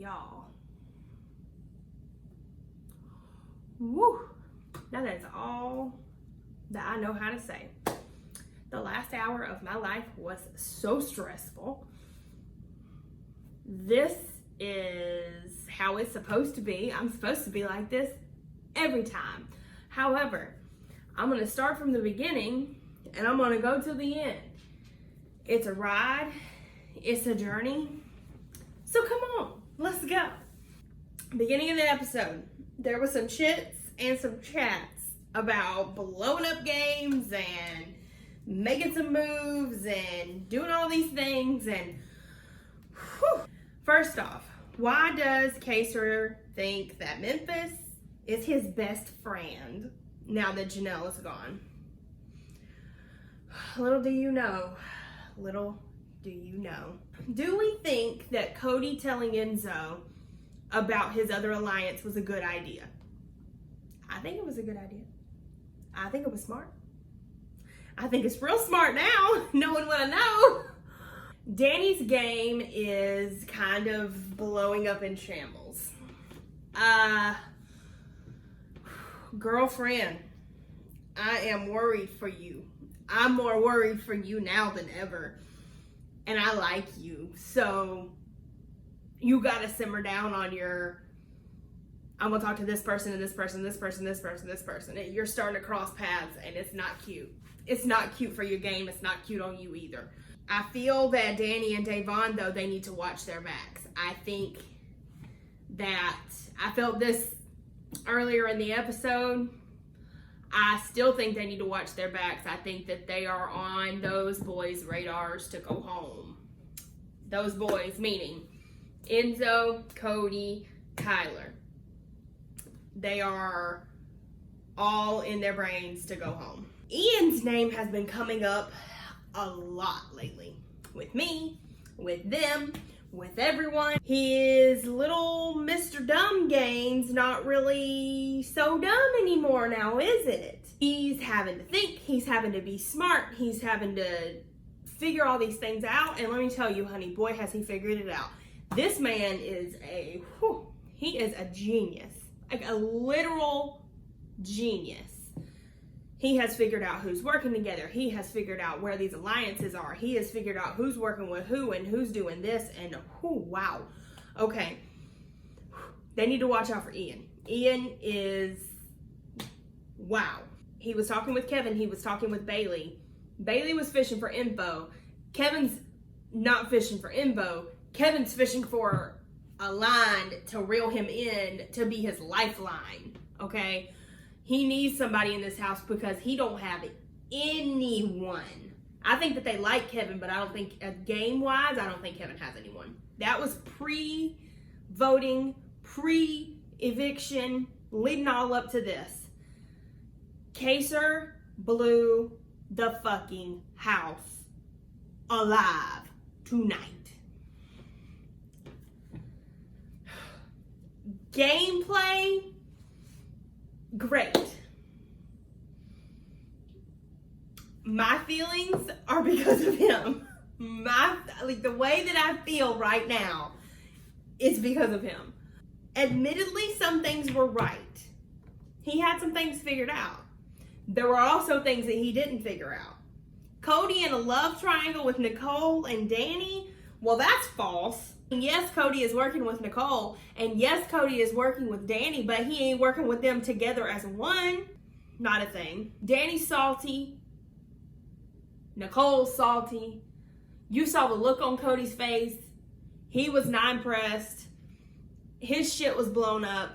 y'all. Woo! That is all that I know how to say. The last hour of my life was so stressful. This is how it's supposed to be. I'm supposed to be like this every time. However, I'm going to start from the beginning and I'm going to go to the end. It's a ride. It's a journey. So come on, let's go. Beginning of the episode, there was some chits and some chats about blowing up games and making some moves and doing all these things. And whew. First off, why does Kaysar think that Memphis is his best friend now that Janelle is gone? Little do you know. Little do you know. Do we think that Cody telling Enzo about his other alliance was a good idea? I think it was a good idea. I think it was smart. I think it's real smart now, knowing what I know. Dani's game is kind of blowing up in shambles. Girlfriend, I am worried for you. I'm more worried for you now than ever. And I like you. So you gotta simmer down on your, I'm gonna talk to this person and this person, this person, this person, this person. You're starting to cross paths and it's not cute. It's not cute for your game. It's not cute on you either. I feel that Dani and Davonne, though, they need to watch their backs. I think that I felt this earlier in the episode. I still think they need to watch their backs. I think that they are on those boys' radars to go home. Those boys, meaning Enzo, Cody, Tyler. They are all in their brains to go home. Ian's name has been coming up a lot lately. With me, with them, with everyone. His little Mr. Dumb game's not really so dumb anymore now, is it? He's having to think, he's having to be smart, he's having to figure all these things out, and let me tell you, honey, boy, has he figured it out. This man is he is a genius. Like a literal genius. He has figured out who's working together. He has figured out where these alliances are. He has figured out who's working with who and who's doing this. And wow. Okay. They need to watch out for Ian. Ian is, wow. He was talking with Kevin. He was talking with Bailey. Bailey was fishing for info. Kevin's not fishing for info. Kevin's fishing for a line to reel him in to be his lifeline. Okay? He needs somebody in this house because he don't have anyone. I think that they like Kevin, but I don't think, game-wise, I don't think Kevin has anyone. That was pre-voting, pre-eviction, leading all up to this. Kaysar blew the fucking house alive tonight. Gameplay, great. My feelings are because of him. The way that I feel right now is because of him. Admittedly, some things were right. He had some things figured out. There were also things that he didn't figure out. Cody in a love triangle with Nicole and Dani, well, that's false. Yes, Cody is working with Nicole, and yes, Cody is working with Dani, but he ain't working with them together as one. Not a thing. Dani's salty. Nicole's salty. You saw the look on Cody's face. He was not impressed. His shit was blown up.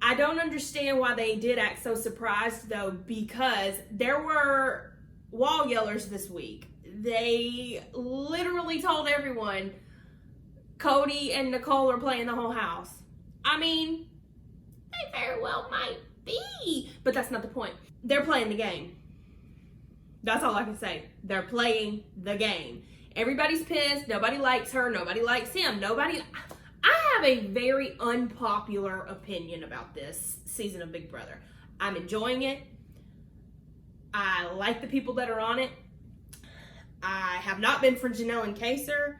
I don't understand why they did act so surprised, though, because there were wall yellers this week. They literally told everyone Cody and Nicole are playing the whole house. I mean, they very well might be, but that's not the point. They're playing the game. That's all I can say. They're playing the game. Everybody's pissed. Nobody likes her. Nobody likes him. I have a very unpopular opinion about this season of Big Brother. I'm enjoying it. I like the people that are on it. I have not been for Janelle and Kaysar.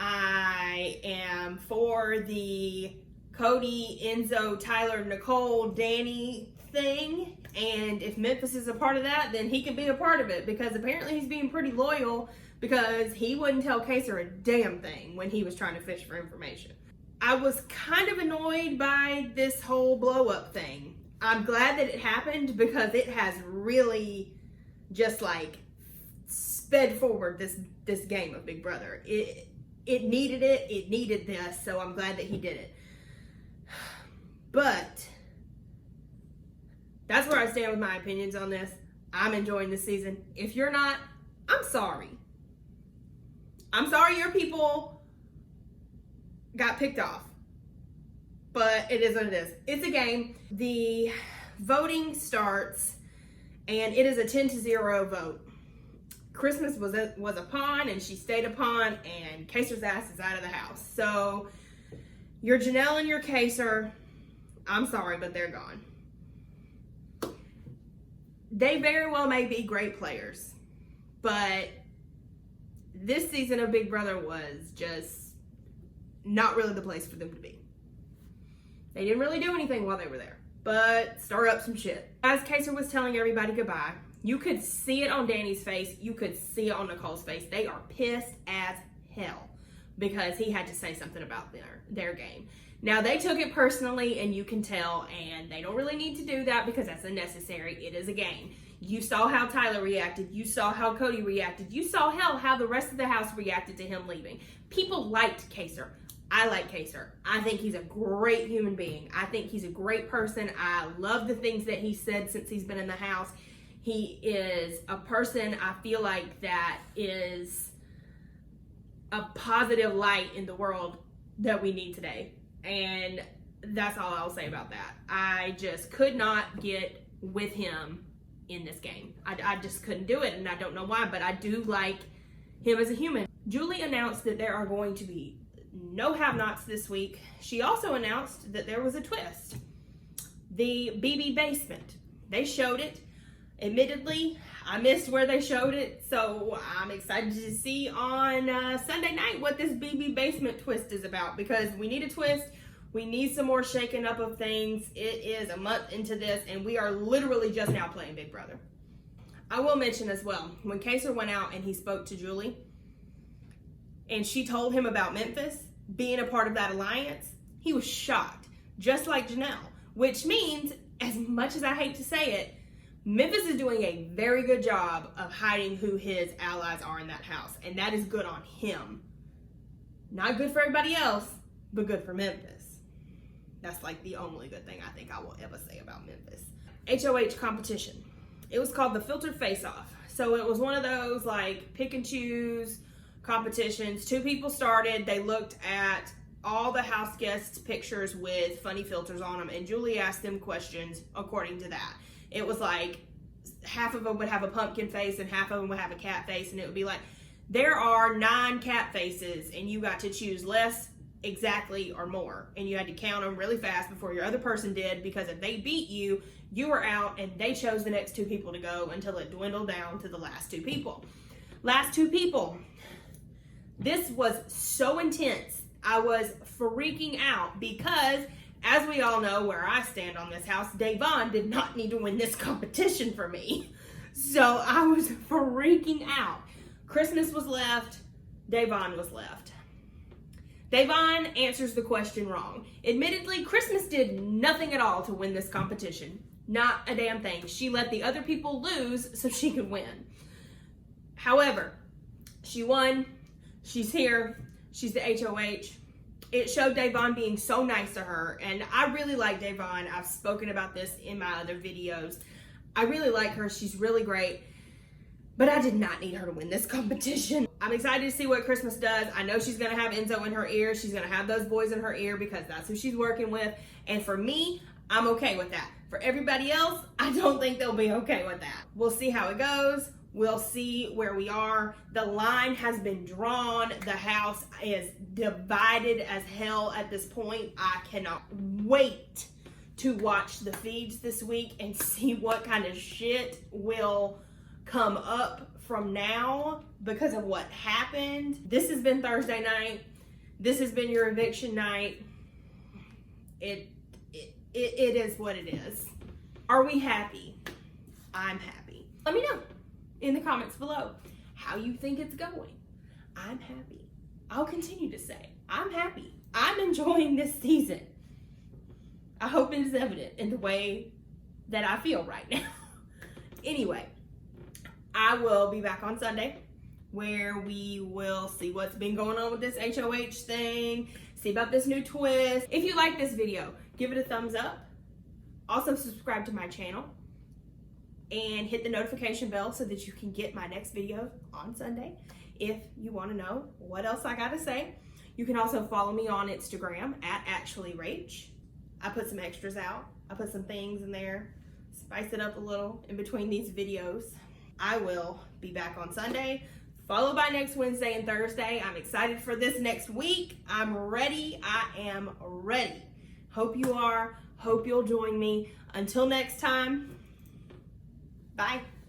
I am for the Cody, Enzo, Tyler, Nicole, Dani thing. And if Memphis is a part of that, then he can be a part of it, because apparently he's being pretty loyal, because he wouldn't tell Kaysar a damn thing when he was trying to fish for information. I was kind of annoyed by this whole blow up thing. I'm glad that it happened, because it has really just like sped forward this game of Big Brother. It needed it. It needed this. So I'm glad that he did it. But that's where I stand with my opinions on this. I'm enjoying this season. If you're not, I'm sorry. I'm sorry your people got picked off. But it is what it is. It's a game. The voting starts, and it is a 10-0 vote. Christmas was a pawn, and she stayed a pawn, and Kaysar's ass is out of the house. So your Janelle and your Kaysar, I'm sorry, but they're gone. They very well may be great players, but this season of Big Brother was just not really the place for them to be. They didn't really do anything while they were there, but stir up some shit. As Kaysar was telling everybody goodbye, you could see it on Dani's face. You could see it on Nicole's face. They are pissed as hell because he had to say something about their game. Now, they took it personally, and you can tell, and they don't really need to do that because that's unnecessary. It is a game. You saw how Tyler reacted. You saw how Cody reacted. You saw how the rest of the house reacted to him leaving. People liked Kaysar. I like Kaysar. I think he's a great human being. I think he's a great person. I love the things that he said since he's been in the house. He is a person, I feel like, that is a positive light in the world that we need today. And that's all I'll say about that. I just could not get with him in this game. I just couldn't do it, and I don't know why, but I do like him as a human. Julie announced that there are going to be no have-nots this week. She also announced that there was a twist. The BB basement. They showed it. Admittedly, I missed where they showed it, so I'm excited to see on Sunday night what this BB basement twist is about, because we need a twist. We need some more shaking up of things. It is a month into this, and we are literally just now playing Big Brother. I will mention as well, when Kaysar went out and he spoke to Julie, and she told him about Memphis being a part of that alliance, he was shocked, just like Janelle, which means, as much as I hate to say it, Memphis is doing a very good job of hiding who his allies are in that house, and that is good on him. Not good for everybody else, but good for Memphis. That's like the only good thing I think I will ever say about Memphis. HOH competition. It was called the Filtered Face Off. So it was one of those like pick and choose competitions. 2 people started. They looked at all the house guests' pictures with funny filters on them, and Julie asked them questions according to that. It was like half of them would have a pumpkin face and half of them would have a cat face, and it would be like, there are 9 cat faces and you got to choose less, exactly, or more, and you had to count them really fast before your other person did, because if they beat you, you were out, and they chose the next 2 people to go until it dwindled down to the last 2 people. Last 2 people. This was so intense. I was freaking out because, as we all know where I stand on this house, Davonne did not need to win this competition for me. So I was freaking out. Christmas was left. Davonne was left. Davonne answers the question wrong. Admittedly, Christmas did nothing at all to win this competition. Not a damn thing. She let the other people lose so she could win. However, she won. She's here. She's the HOH. It showed Davonne being so nice to her, and I really like Davonne. I've spoken about this in my other videos. I really like her. She's really great, but I did not need her to win this competition. I'm excited to see what Christmas does. I know she's gonna have Enzo in her ear. She's gonna have those boys in her ear because that's who she's working with, and for me, I'm okay with that. For everybody else, I don't think they'll be okay with that. We'll see how it goes. We'll see where we are. The line has been drawn. The house is divided as hell at this point. I cannot wait to watch the feeds this week and see what kind of shit will come up from now because of what happened. This has been Thursday night. This has been your eviction night. It is what it is. Are we happy? I'm happy. Let me know in the comments below how you think it's going. I'm happy. I'll continue to say I'm happy. I'm enjoying this season. I hope it is evident in the way that I feel right now. Anyway, I will be back on Sunday where we will see what's been going on with this HOH thing, see about this new twist. If you like this video, give it a thumbs up. Also subscribe to my channel and hit the notification bell so that you can get my next video on Sunday. If you want to know what else I got to say, you can also follow me on Instagram at actuallyrach. I put some extras out. I put some things in there, spice it up a little in between these videos. I will be back on Sunday, followed by next Wednesday and Thursday. I'm excited for this next week. I'm ready. I am ready. Hope you are. Hope you'll join me. Until next time, bye.